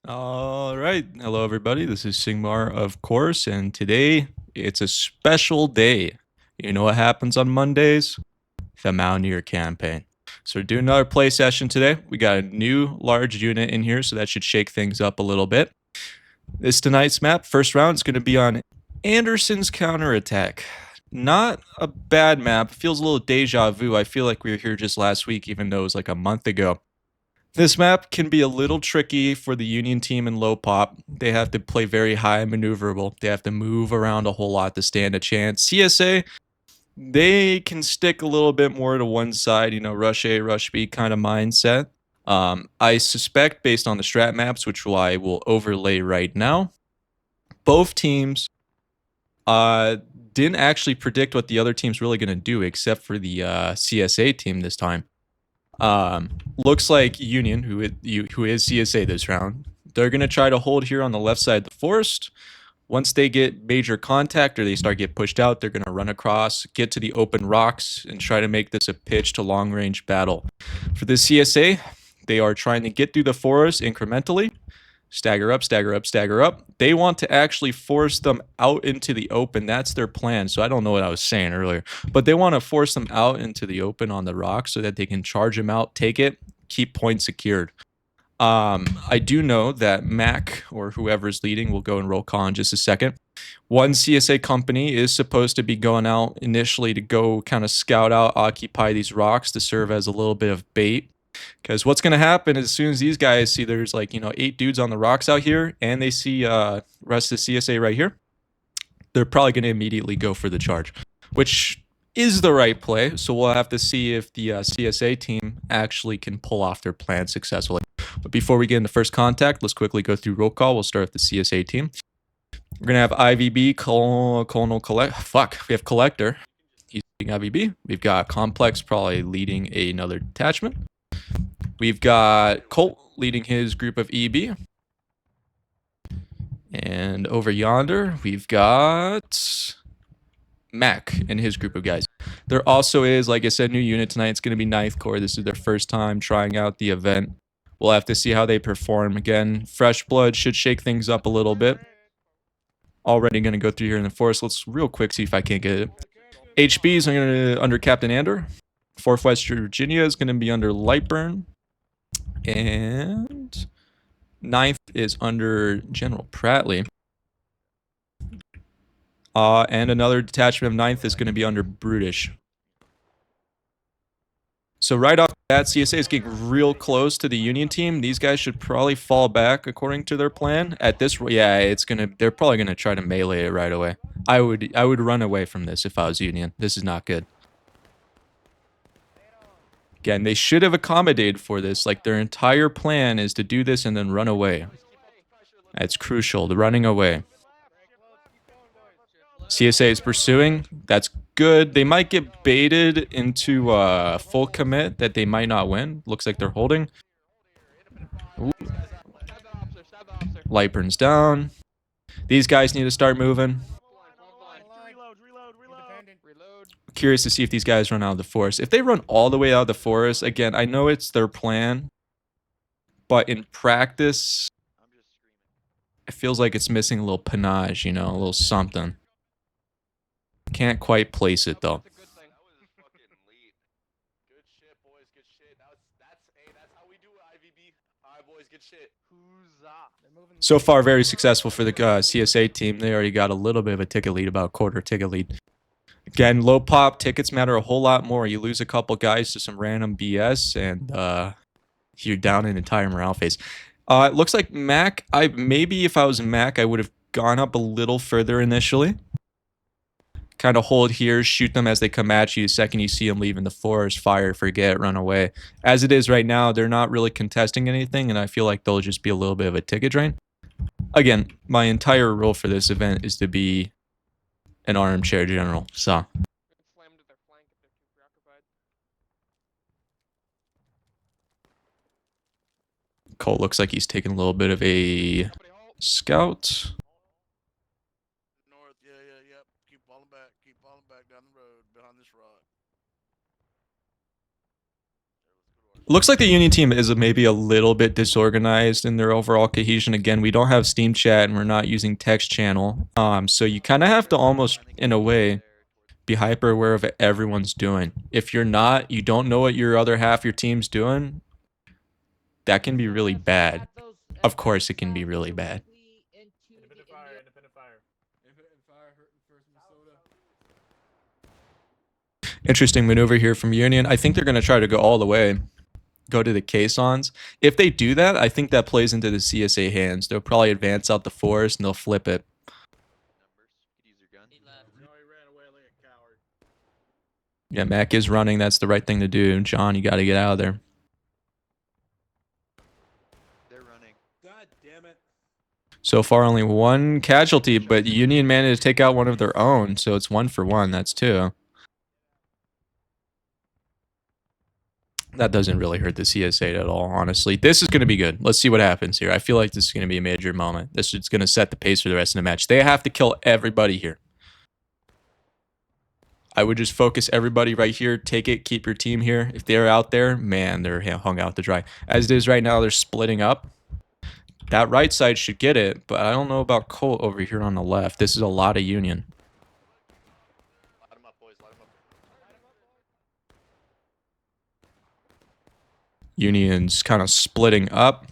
All right. Hello, everybody. This is Sigmar, of course, and today it's a special day. You know what happens on Mondays? The Mountaineer campaign. So we're doing another play session today. We got a new large unit in here, so that should shake things up a little bit. This tonight's map, first round, is going to be on Anderson's counterattack. Not a bad map. Feels a little deja vu. I feel like we were here just last week, even though it was like a month ago. This map can be a little tricky for the Union team in low pop. They have to play very high maneuverable. They have to move around a whole lot to stand a chance. CSA, they can stick a little bit more to one side, rush A, rush B kind of mindset. I suspect, based on the strat maps, which I will overlay right now, both teams didn't actually predict what the other team's really going to do, except for the CSA team this time. Looks like Union, who is CSA this round, they're going to try to hold here on the left side of the forest. Once they get major contact or they start get pushed out, they're going to run across, get to the open rocks, and try to make this a pitch to long-range battle. For the CSA, they are trying to get through the forest incrementally. Stagger up, stagger up, stagger up. They want to actually force them out into the open. That's their plan. So I don't know what I was saying earlier, but they want to force them out into the open on the rock so that they can charge them out, take it, keep points secured. I do know that Mac or whoever's leading will go and roll call in just a second. One CSA company is supposed to be going out initially to go kind of scout out, occupy these rocks to serve as a little bit of bait. Because what's going to happen is as soon as these guys see there's 8 dudes on the rocks out here and they see rest of the CSA right here, they're probably going to immediately go for the charge, which is the right play. So we'll have to see if the CSA team actually can pull off their plan successfully. But before we get into first contact, let's quickly go through roll call. We'll start with the CSA team. We're going to have IVB, Colonel Collect. Fuck, we have Collector. He's leading IVB. We've got Complex probably leading another detachment. We've got Colt leading his group of EB. And over yonder, we've got Mac and his group of guys. There also is, like I said, new unit tonight. It's going to be 9th Corps. This is their first time trying out the event. We'll have to see how they perform. Again, fresh blood should shake things up a little bit. Already going to go through here in the forest. Let's real quick see if I can't get it. HBs are going to under Captain Ander. 4th West Virginia is going to be under Lightburn. And 9th is under General Prattley. And another detachment of 9th is going to be under Brutish. So right off the bat, CSA is getting real close to the Union team. These guys should probably fall back according to their plan. At this, yeah, they're probably gonna try to melee it right away. I would run away from this if I was Union. This is not good. Again, they should have accommodated for this. Like their entire plan is to do this and then run away. That's crucial, the running away. CSA is pursuing. That's good. They might get baited into full commit that they might not win. Looks like they're holding. Ooh. Light burns down. These guys need to start moving. Curious to see if these guys run out of the forest. If they run all the way out of the forest, again, I know it's their plan, but in practice, it feels like it's missing a little panache, a little something. Can't quite place it, though. So far, very successful for the CSA team. They already got a little bit of a ticket lead, about a quarter ticket lead. Again, low pop tickets matter a whole lot more. You lose a couple guys to some random BS, and you're down an entire morale phase. It looks like Mac. Maybe if I was Mac, I would have gone up a little further initially. Kind of hold here, shoot them as they come at you. The second you see them leaving the forest, fire, forget, run away. As it is right now, they're not really contesting anything, and I feel like they'll just be a little bit of a ticket drain. Again, my entire role for this event is to be an armchair general, so. Cole looks like he's taking a little bit of a scout. North, yeah. Keep falling back down the road behind this rock. Looks like the Union team is maybe a little bit disorganized in their overall cohesion. Again, we don't have Steam chat and we're not using text channel. So you kind of have to almost, in a way, be hyper aware of what everyone's doing. If you're not, you don't know what your other half your team's doing, that can be really bad. Of course, it can be really bad. Interesting maneuver here from Union. I think they're going to try to go all the way, go to the caissons. If they do that, I think that plays into the CSA hands. They'll probably advance out the forest and they'll flip it. Yeah, Mac is running. That's the right thing to do. John, you got to get out of there. They're running. God damn it. So far, only one casualty, but Union managed to take out one of their own, so it's 1 for 1. That's 2. That doesn't really hurt the CSA at all, honestly. This is going to be good. Let's see what happens here. I feel like this is going to be a major moment. This is going to set the pace for the rest of the match. They have to kill everybody here. I would just focus everybody right here. Take it. Keep your team here. If they're out there, man, they're hung out to dry. As it is right now, they're splitting up. That right side should get it, but I don't know about Colt over here on the left. This is a lot of Union. Light 'em up, boys. Light 'em up. Union's kind of splitting up.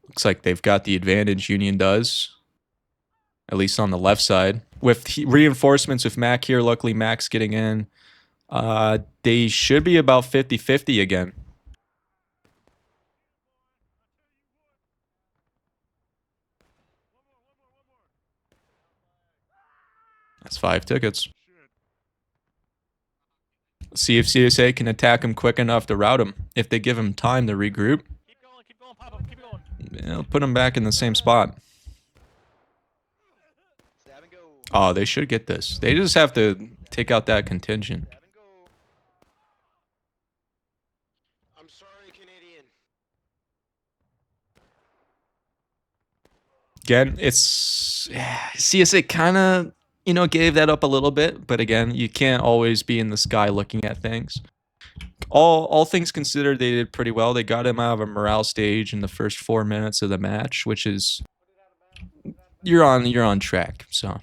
Looks like they've got the advantage, Union does. At least on the left side. With reinforcements with Mac here, luckily Mac's getting in. They should be about 50-50 again. That's 5 tickets. Let's see if CSA can attack him quick enough to rout him. If they give him time to regroup, Keep going, pop up, keep going. it'll put him back in the same spot. Stab and go. Oh, they should get this. They just have to take out that contingent. Stab and go. I'm sorry, Canadian. Again, it's CSA kind of, gave that up a little bit, but again, you can't always be in the sky looking at things. All things considered, they did pretty well. They got him out of a morale stage in the first 4 minutes of the match, which is you're on track. So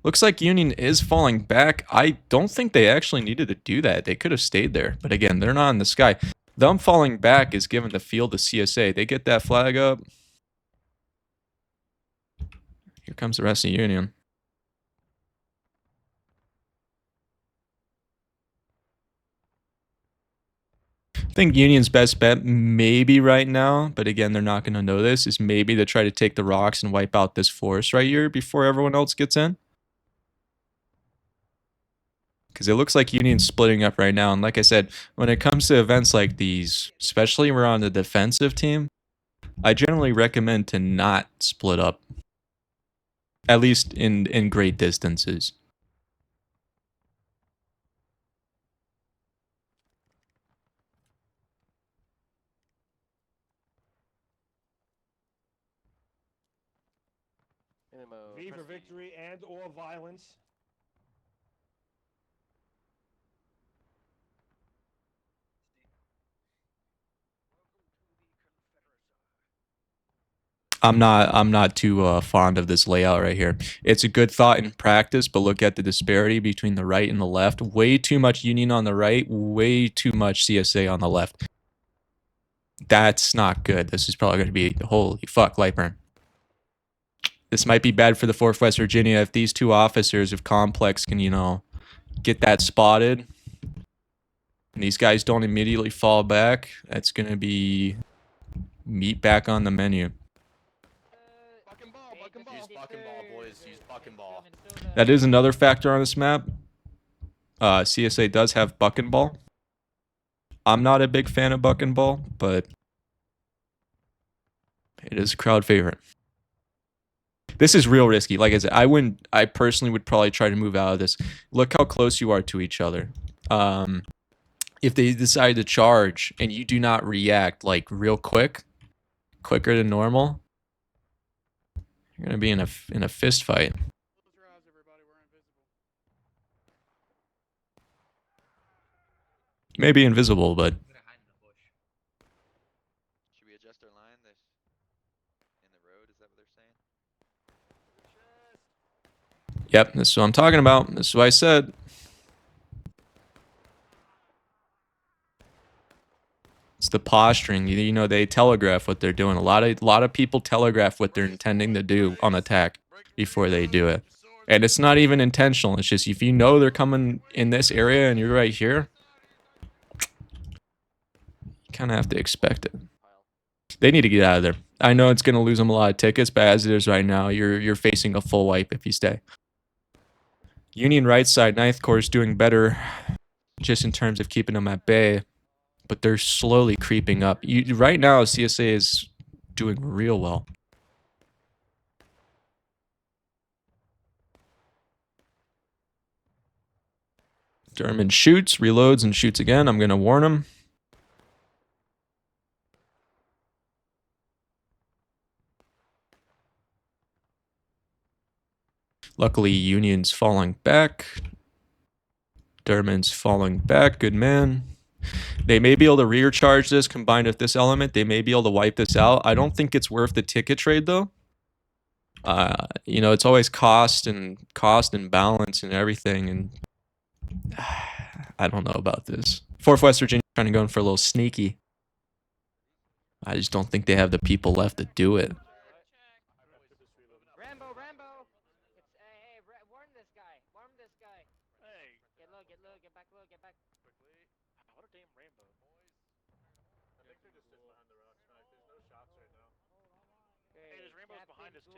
looks like Union is falling back. I don't think they actually needed to do that. They could have stayed there, but again, they're not in the sky. Them falling back is giving the field to CSA. They get that flag up. Here comes the rest of Union. I think Union's best bet maybe right now, but again, they're not going to know this, is maybe to try to take the rocks and wipe out this forest right here before everyone else gets in. Because it looks like Union's splitting up right now. And like I said, when it comes to events like these, especially when we're on the defensive team, I generally recommend to not split up. At least in great distances. V for victory and or violence. I'm not too fond of this layout right here. It's a good thought in practice, but look at the disparity between the right and the left. Way too much Union on the right, way too much CSA on the left. That's not good. This is probably going to be, holy fuck, Lightburn. This might be bad for the 4th West Virginia if these two officers of Complex can, get that spotted. And these guys don't immediately fall back. That's going to be meat back on the menu. Use fucking ball, boys. Use fucking ball. That is another factor on this map. CSA does have buck and ball. I'm not a big fan of buck and ball, but it is a crowd favorite. This is real risky. Like I said, I personally would probably try to move out of this. Look how close you are to each other. If they decide to charge and you do not react like real quick, quicker than normal, you're gonna be in a fist fight. may be invisible, but Should we adjust our line? This in the road? Is that what they're saying? yep, this is what I'm talking about. This is what I said. It's the posturing. You know, they telegraph what they're doing. A lot of people telegraph what they're intending to do on attack before they do it. And it's not even intentional. It's just if you know they're coming in this area and you're right here, you kind of have to expect it. They need to get out of there. I know it's going to lose them a lot of tickets, but as it is right now, you're facing a full wipe if you stay. Union right side, 9th Corps is doing better just in terms of keeping them at bay, but they're slowly creeping up. Right now, CSA is doing real well. German shoots, reloads, and shoots again. I'm going to warn him. Luckily, Union's falling back. Derman's falling back. Good man. They may be able to rear charge this combined with this element. They may be able to wipe this out. I don't think it's worth the ticket trade, though. You know, it's always cost and balance and everything. And I don't know about this. 4th West Virginia trying to go in for a little sneaky. I just don't think they have the people left to do it. Rambo! It's, hey, warn this guy. Warn this guy. Hey. Get low, get back low, get back. Quickly. What a damn Rambo, boys. I think they're just sitting behind the rocks, Mike. There's no shots right now. Hey, there's Rambos behind us, too.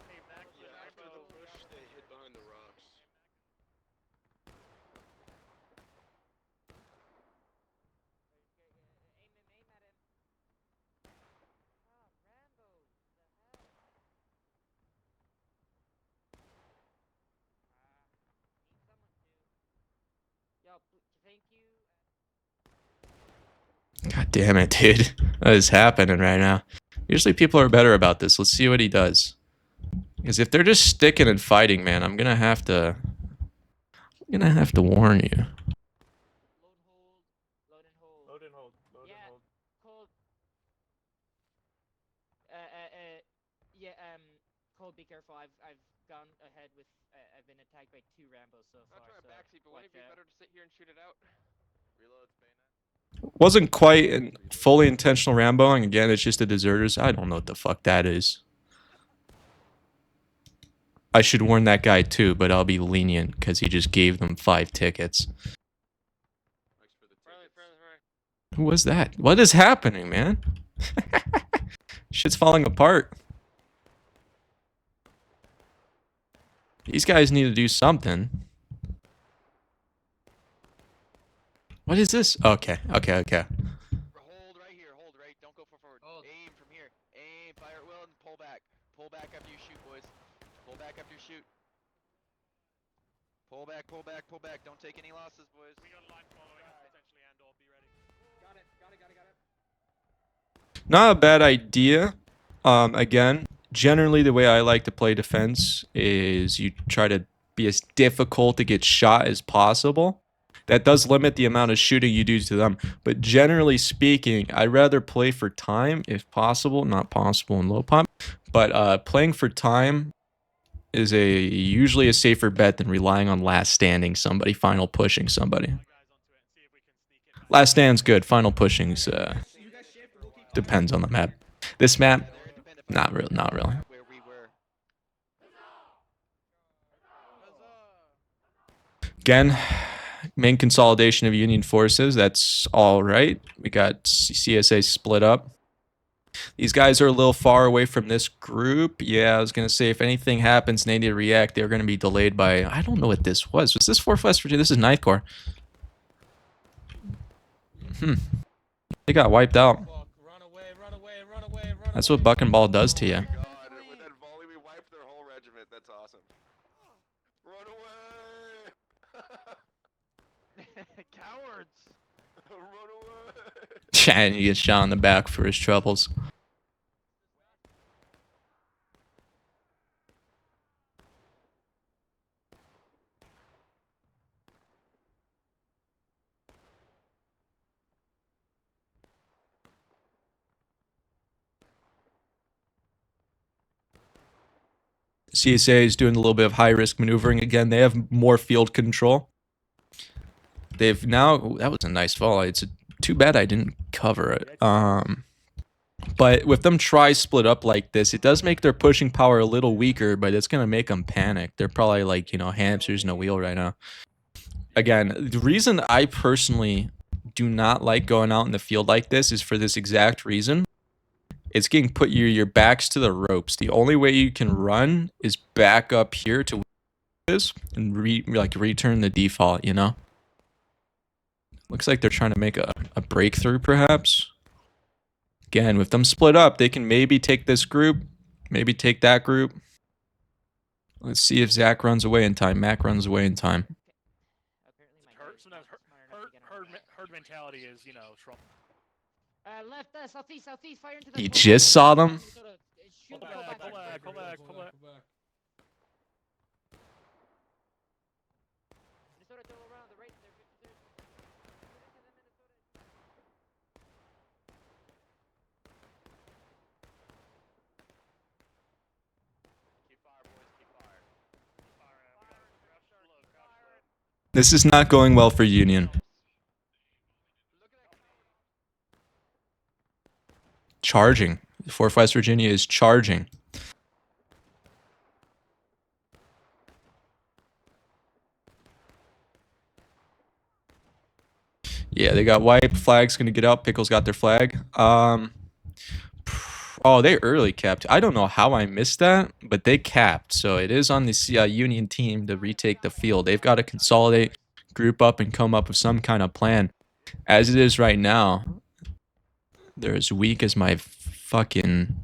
Hey, Max, Yeah, after the Rambo. push, they hid behind the rocks. Aim at him. Oh, Rambo. The hell? Need someone to. Yo, thank you. God damn it, dude. What is happening right now? Usually people are better about this. Let's see what he does. Because if they're just sticking and fighting, man, I'm gonna have to warn you. Load and hold. Load and hold. Load Yeah. and hold. Cold. Cold, be careful. I've gone ahead with. I've been attacked by 2 Rambos so far. Not trying to so backseat, but wouldn't it be better to sit here and shoot it out? Reload, bayonet. Wasn't quite fully intentional Ramboing. Again, it's just the deserters. I don't know what the fuck that is. I should warn that guy too, but I'll be lenient because he just gave them 5 tickets. Thanks for the Friendly, tickets. friendly, friendly. Who was that? What is happening, man? Shit's falling apart. These guys need to do something. What is this? Okay. Hold right here, hold right. Don't go forward. Hold. Aim from here. Aim, fire at will, and pull back. Pull back after you shoot, boys. Pull back after you shoot. Pull back. Don't take any losses, boys. We got a line following us, potentially, and/or be ready. Got it. Not a bad idea. Again, generally the way I like to play defense is you try to be as difficult to get shot as possible. That does limit the amount of shooting you do to them. But generally speaking, I'd rather play for time if possible. Not possible in low pop. But playing for time is usually a safer bet than relying on last standing somebody, final pushing somebody. Last stand's good. Final pushing's depends on the map. This map, not really. Where we were. Again, main consolidation of Union forces. That's all right. We got CSA split up. These guys are a little far away from this group. Yeah, I was going to say if anything happens and they need to react, they're going to be delayed by... I don't know what this was. Was this 4th West Virginia? This is 9th Corps. They got wiped out. Run away. That's what Buck and Ball does to you. God, with that volley, we wiped their whole regiment. That's awesome. Run away! Cowards! Run away! And he gets shot in the back for his troubles. CSA is doing a little bit of high risk maneuvering again. They have more field control. They've now, that was a nice fall. It's too bad I didn't cover it. But with them split up like this, it does make their pushing power a little weaker, but it's going to make them panic. They're probably like, hamsters in a wheel right now. Again, the reason I personally do not like going out in the field like this is for this exact reason. It's getting put your backs to the ropes. The only way you can run is back up here to this and return the default, Looks like they're trying to make a breakthrough, perhaps. Again, with them split up, they can maybe take this group, maybe take that group. Let's see if Zach runs away in time. Mac runs away in time. Sometimes herd mentality is, strong. Left, southeast, fire into the... You just saw them? Pull back. Minnesota, go around the right. Keep fire, boys. Keep fire. This is not going well for Union. Charging. 4th West Virginia is charging. Yeah, they got white. Flag's going to get out. Pickles got their flag. Oh, they early capped. I don't know how I missed that, but they capped. So it is on the Union team to retake the field. They've got to consolidate, group up, and come up with some kind of plan. As it is right now, they're as weak as my fucking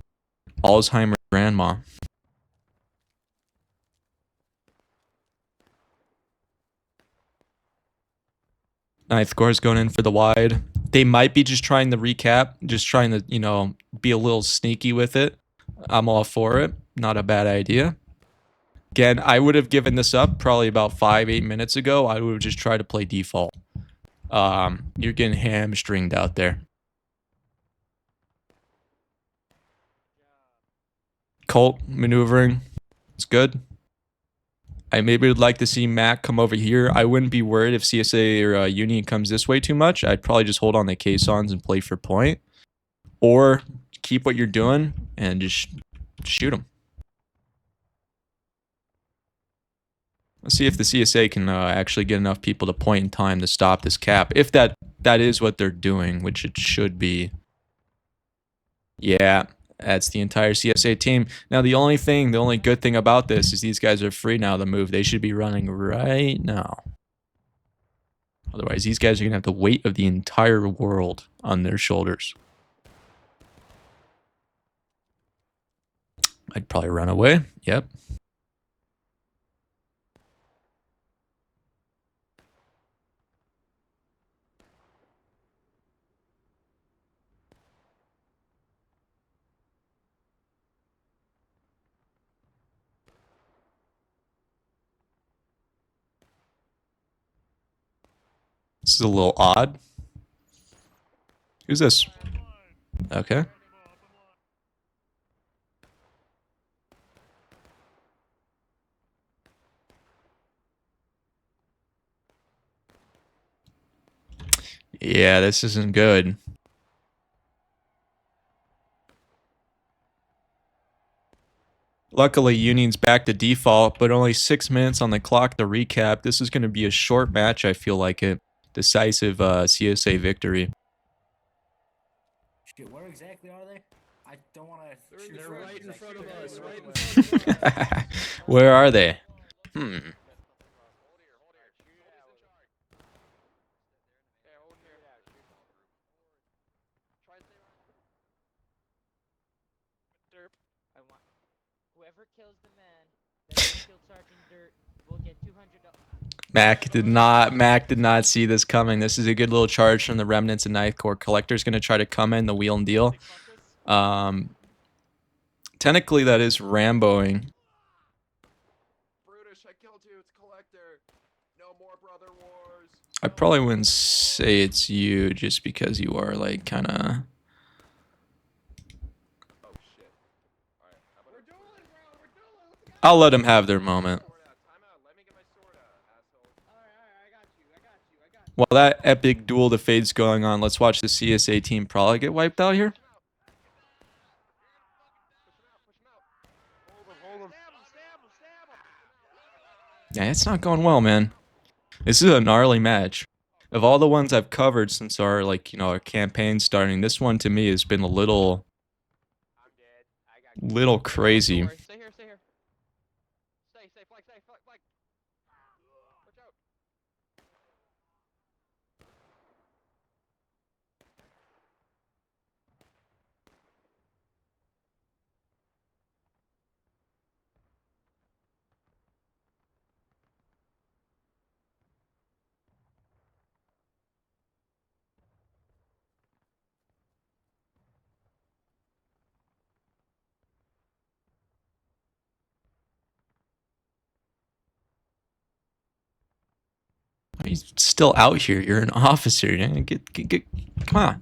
Alzheimer's grandma. Ninth Corps going in for the wide. They might be just trying to recap, just trying to, be a little sneaky with it. I'm all for it. Not a bad idea. Again, I would have given this up probably about 5-8 minutes ago. I would have just tried to play default. You're getting hamstringed out there. Colt maneuvering. It's good. I maybe would like to see Mac come over here. I wouldn't be worried if CSA or Union comes this way too much. I'd probably just hold on the caissons and play for point. Or keep what you're doing and just shoot them. Let's see if the CSA can actually get enough people to point in time to stop this cap. If that is what they're doing, which it should be. Yeah. That's the entire CSA team. Now, the only good thing about this is these guys are free now to move. They should be running right now. Otherwise, these guys are going to have the weight of the entire world on their shoulders. I'd probably run away. Yep. This is a little odd. Who's this? Okay. Yeah, this isn't good. Luckily, Union's back to default, but only 6 minutes on the clock to recap. This is going to be a short match, I feel like it. Decisive CSA victory. Shit, where exactly are they? I don't want to. They're right in front of us. Right in front of us. Where are they? Whoever kills the man that killed Sergeant Dirt will get $200. Mac did not see this coming. This is a good little charge from the remnants of Ninth Corps. Collector's going to try to come in the wheel and deal. Technically, that is Ramboing. Brutish, I killed you. It's Collector. No more brother wars. I probably wouldn't say it's you just because you are like kind of... Oh shit. Alright, how about we're dueling, bro. We're dueling. Let's go. I'll let them have their moment. Sword out. Time out. Let me get my sword out, asshole. Alright, I got you. While that epic duel to fade's going on, let's watch the CSA team probably get wiped out here. Push him out. Hold him. Stab him! Yeah, it's not going well, man. This is a gnarly match. Of all the ones I've covered since our our campaign starting, this one to me has been a little I'm dead. I got little Don't crazy. worry. Stay here. Stay. Flag. Watch out. He's still out here. You're an officer. Get, come on.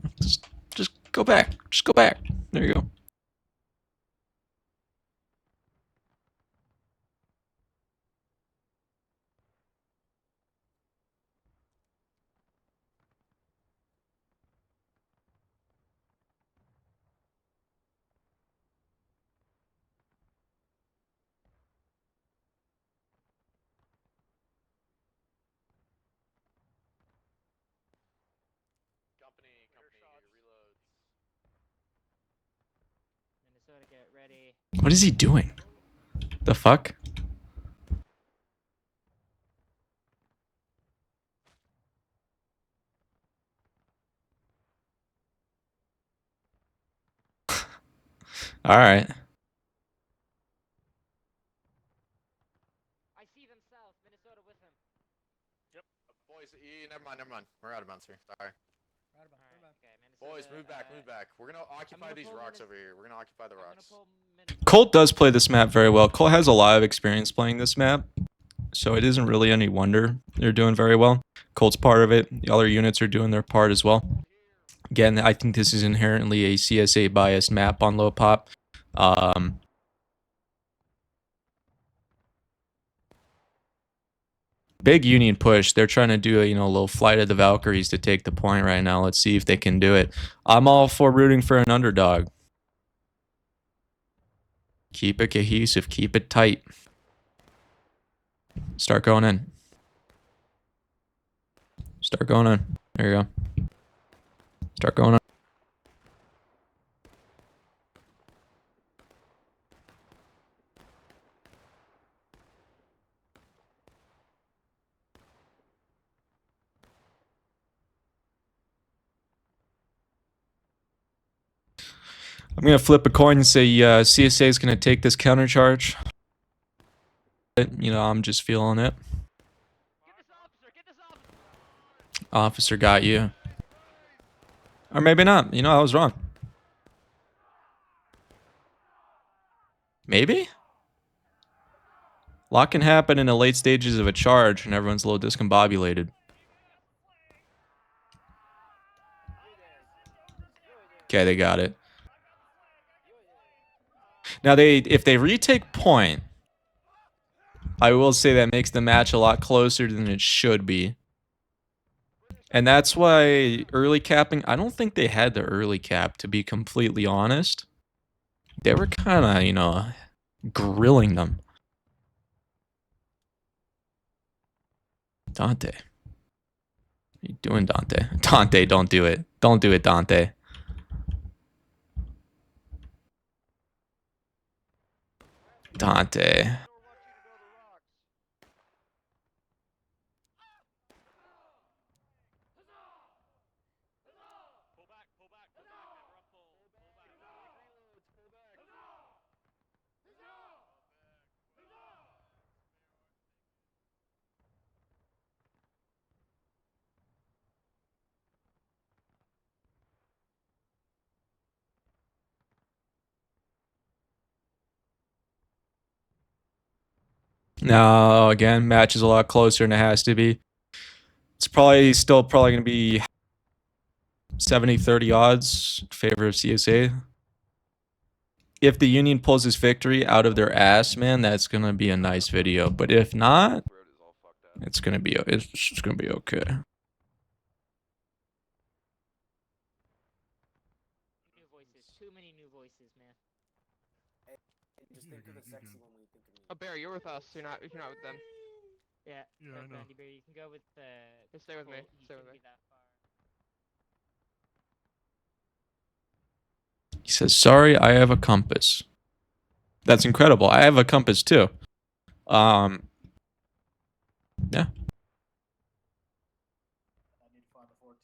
Just go back. Just go back. There you go. Company, reloads. Minnesota, get ready. What is he doing? The fuck? All right. I see them south. Minnesota with him. Boys, never mind. We're out of bounds here. Sorry. Alright, okay, Minnesota. Boys, move back. We're gonna occupy gonna these pull rocks Minnes- over here. We're gonna occupy the I'm gonna rocks. pull Minnesota. Colt does play this map very well. Colt has a lot of experience playing this map, so it isn't really any wonder they're doing very well. Colt's part of it. The other units are doing their part as well. Again, I think this is inherently a CSA biased map on low pop. Big Union push. They're trying to do a little flight of the Valkyries to take the point right now. Let's see if they can do it. I'm all for rooting for an underdog. Keep it cohesive. Keep it tight. Start going in. Start going in. There you go. Start going in. I'm going to flip a coin and say CSA is going to take this counter charge. I'm just feeling it. Get this officer! Officer got you. Or maybe not. I was wrong. Maybe? A lot can happen in the late stages of a charge and everyone's a little discombobulated. Okay, they got it. Now, if they retake point, I will say that makes the match a lot closer than it should be. And that's why early capping, I don't think they had the early cap, to be completely honest. They were kind of, grilling them. Dante. What are you doing, Dante? Dante, don't do it. Don't do it, Dante. Dante. Pull back, everyone pull back. No, again, match is a lot closer than it has to be. It's probably going to be 70-30 odds in favor of CSA. if the Union pulls this victory out of their ass, man, that's gonna be a nice video. But if not, Road is all fucked up. it's gonna be okay. New voices. Too many new voices, man. Just think of the sexy one when you think of me. Oh, Barry, you're with us. You're not with them. Yeah. Yeah, I know. Bandy Bear, you can go with Just stay with me. Colt, you Stay with shouldn't me. be that far. He says, "Sorry, I have a compass." That's incredible. I have a compass too. Yeah. I need to find the 14.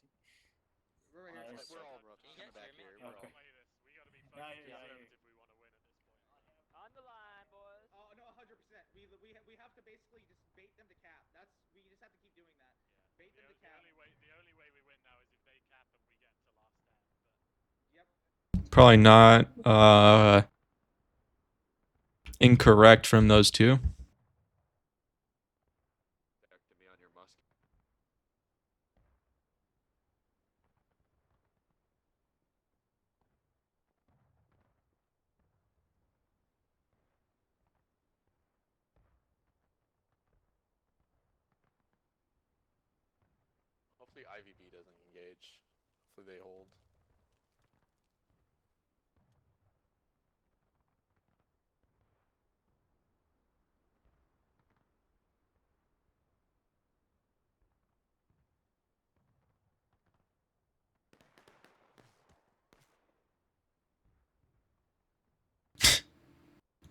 We're right here. We're all rooks. Coming back here. We're Okay. all. We gotta be Yeah, fucking yeah, deserved yeah. if we want to win at this point. On the line, boys. Oh no, 100%. We have to basically just bait them to cap. We just have to keep doing that. Bait them to cap. The only way we win now is if they cap and we get to last stand. Yep. Probably not incorrect from those two. Back to me on your musk. Hopefully IVB doesn't engage. Hopefully they hold.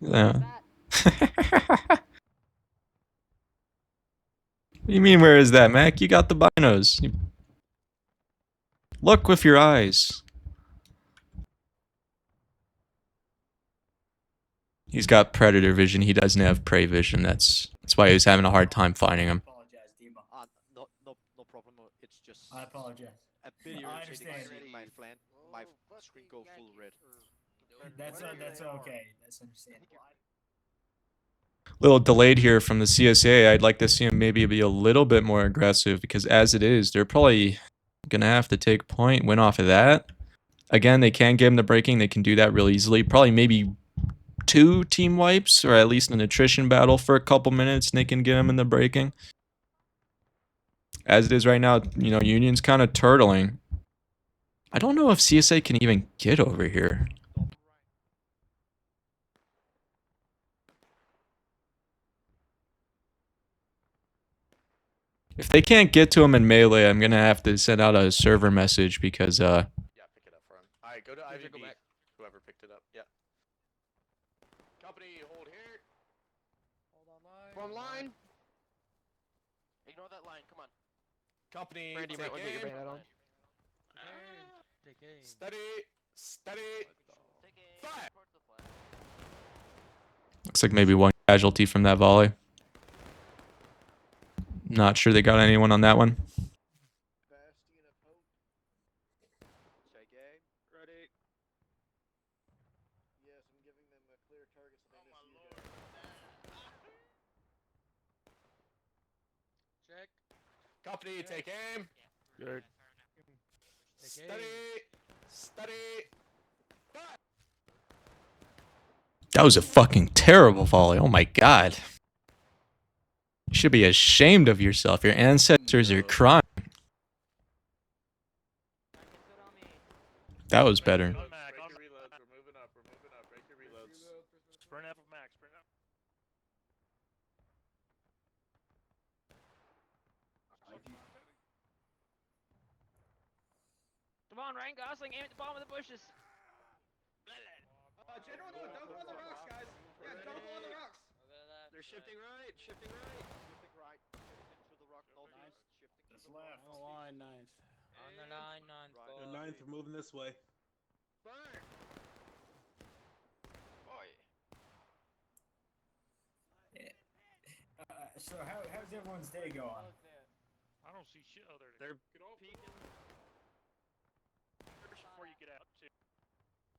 Yeah. That. What do you mean, where is that, Mac? You got the binos. Look with your eyes. He's got predator vision. He doesn't have prey vision. That's why he was having a hard time finding him. I apologize, Dima. No problem. It's just I apologize. a bit I irritating understand. seeing my screen go full red. That's okay. That's understandable. Little delayed here from the CSA. I'd like to see him maybe be a little bit more aggressive because as it is, they're probably gonna have to take point, win off of that. Again, they can get him the breaking. They can do that real easily. Probably maybe 2 team wipes or at least an attrition battle for a couple minutes and they can get him in the breaking. As it is right now, you know, Union's kind of turtling. I don't know if CSA can even get over here. If they can't get to him in melee, I'm gonna have to send out a server message because Yeah, pick it up for him. Alright, go to Who's gonna go IVB. back? Whoever picked it up. Yeah. Company, hold here. Hold Form line. Ignore that line. Come on. Company, Randy, you take might want to get your aim. bayonet on. Steady. Steady. Fire. looks like maybe 1 casualty from that volley. Not sure they got anyone on that one. Take aim. Ready. Yes, I'm giving them a clear target so they miss you guys. Check. Company, take aim. Good. Steady. Steady. That was a fucking terrible volley. Oh my god. You should be ashamed of yourself. Your ancestors are crying. That was better. On Mac, on Break your reloads. We're moving up. We're moving up. Break your reloads. Sprint F of Mac, sprint up. Come on, Ryan Gosling, aim at the bottom of the bushes. General, don't go on the rocks, guys. Yeah, don't go on the rocks. They're shifting right. Shifting right. Shifting right. Shifting to the rock. No, nice. Shifting to the left. rock. line, ninth. On the line, ninth. Right. The ninth, we're moving this way. Fire. Boy. So how's everyone's day going? I don't see shit. Oh, there it is. They're Get off. peeking. Before you get out, too.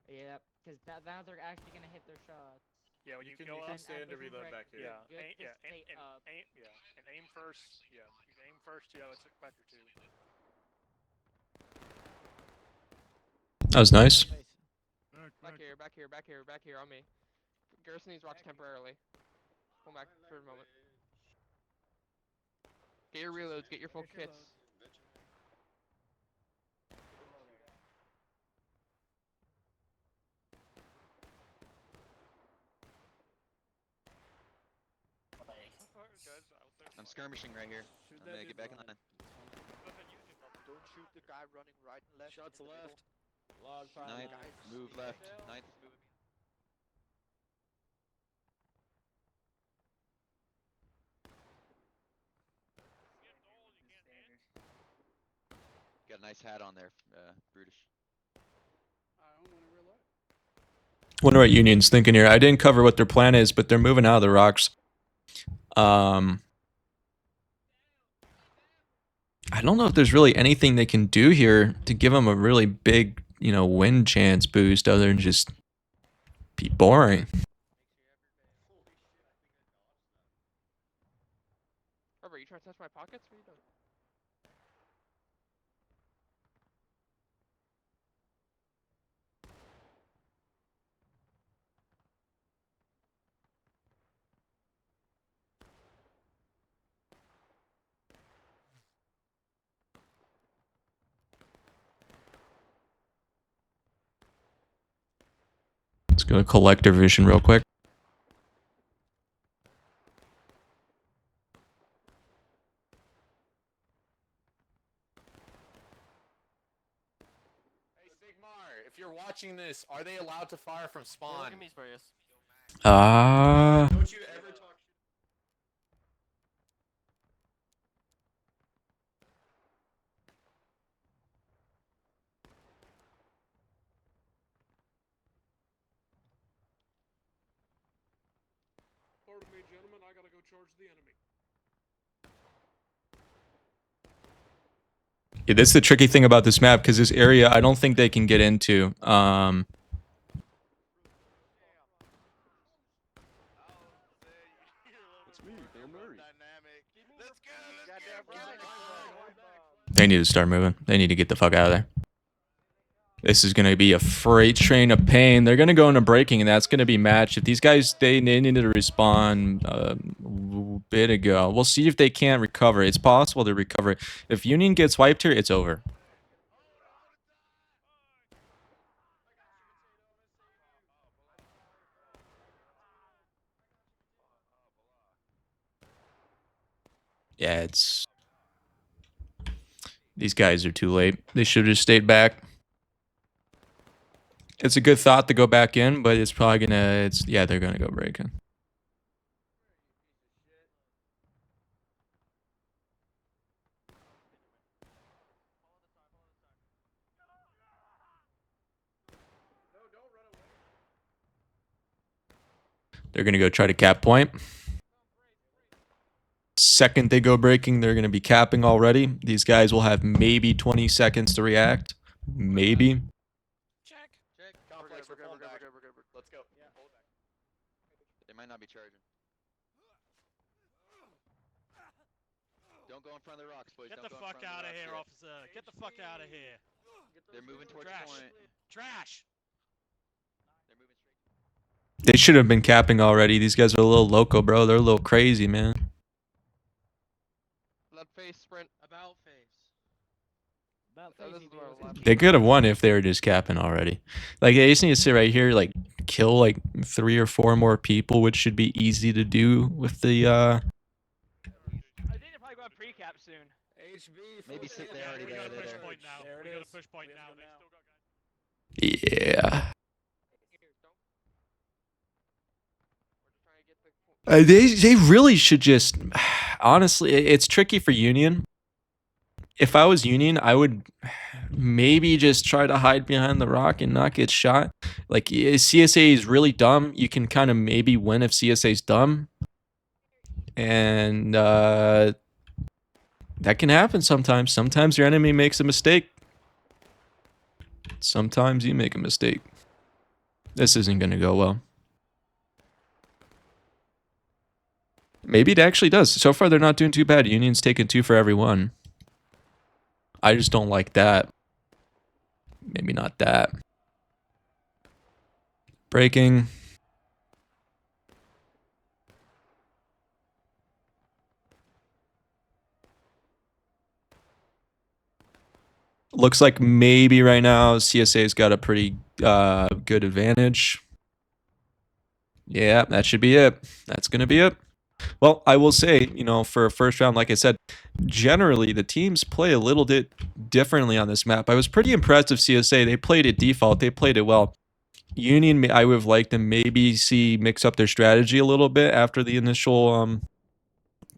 Yeah, because now they're actually gonna hit their shots. Yeah, when you can go go up, up, stand to reload back here. Yeah, Good aim, to stay up. aim first. Yeah, you can aim first. Yeah, let's look back your 2. That was nice. Back here, back back here on me. Garrison needs rocks temporarily. Pull back for a moment. Get your reloads, get your full kits. I'm skirmishing right here. I'm gonna get back in line. Don't shoot the guy running right and left. Shots in the left. middle. Log fire. Ninth, move left. Ninth, move. Got a nice hat on there, Brutish. Wonder what Union's thinking here. I didn't cover what their plan is, but they're moving out of the rocks. I don't know if there's really anything they can do here to give them a really big, win chance boost other than just be boring. Robert, you trying to touch my pockets? What are you doing? Let's go to collector vision real quick. Hey, Sigmar, if you're watching this, are they allowed to fire from spawn? Give me Spurious. Don't you ever talk Pardon me, gentlemen, I gotta go charge the enemy. Yeah, that's the tricky thing about this map, because this area I don't think they can get into. They need to start moving. They need to get the fuck out of there. This is going to be a freight train of pain. They're going to go into breaking, and that's going to be matched. If these guys, they needed to respawn a bit ago. We'll see if they can't recover. It's possible to recover. If Union gets wiped here, it's over. Yeah, it's... These guys are too late. They should have just stayed back. It's a good thought to go back in, but it's probably gonna... Yeah, they're gonna go break in. They're gonna go try to cap point. Second they go breaking, they're gonna be capping already. These guys will have maybe 20 seconds to react. Maybe. Check. Complex, we're pulling back. Let's go. They might not be charging. Don't go in front of the rocks, boys. Get Don't the go in fuck front out of the here, rocks yet. officer. Get the fuck out of here. They're moving towards Trash. point. Trash. They're moving straight. They should have been capping already. These guys are a little loco, bro. They're a little crazy, man. Blood face sprint. About face. This is where I'm They could have won if they were just capping already. Like, they just need to sit right here, like, kill, like, 3 or 4 more people, which should be easy to do with the, I think they're probably going to pre-cap soon. HB. Maybe sit there Yeah, already. we There, gotta there, push there. point now. There it We gotta is. push point We now. have They it still got guys. yeah. We're just trying to get the. They really should just... Honestly, it's tricky for Union. If I was Union, I would maybe just try to hide behind the rock and not get shot. Like, CSA is really dumb. You can kind of maybe win if CSA is dumb. And that can happen sometimes. Sometimes your enemy makes a mistake. Sometimes you make a mistake. This isn't going to go well. Maybe it actually does. So far, they're not doing too bad. Union's taking 2 for every 1. I just don't like that. Maybe not that. Breaking. Looks like maybe right now CSA's got a pretty good advantage. Yeah, that should be it. That's going to be it. Well, I will say, you know, for a first round, like I said, generally the teams play a little bit differently on this map. I was pretty impressed with CSA. They played it default. They played it well. Union, I would have liked them maybe mix up their strategy a little bit after the initial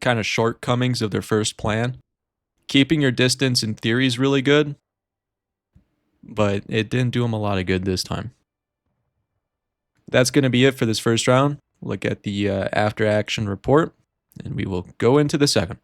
kind of shortcomings of their first plan. Keeping your distance in theory is really good, but it didn't do them a lot of good this time. That's going to be it for this first round. Look at the after action report, and we will go into the second.